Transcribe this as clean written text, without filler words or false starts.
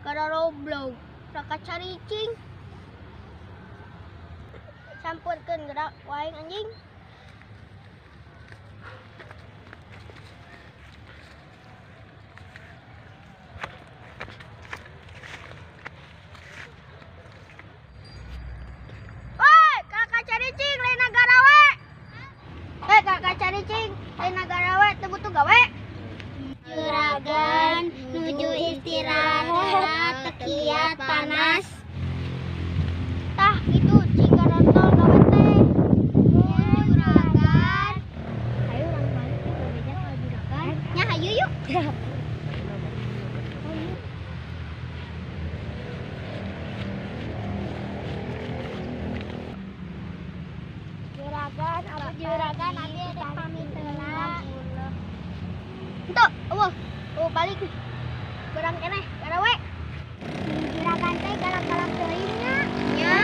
Gara Roblox, raka caricing. Campurkeun gerak waing anjing. Woi, kakak caricing lain negara we. Kakak caricing lain negara we, tunggu gawe. Juragan nuju istirahat tekiat panas. Tah itu jika rotol gawe teh. Juragan, Ayo orang balik ya berbeda kalau juragan. nya hayu yuk. Juragan, apa Juragan nanti ada pamit heula. Entuk, eueuh balik. Kurang keneh, gara we. Juragan teh galak-galak teuing nya. Nya.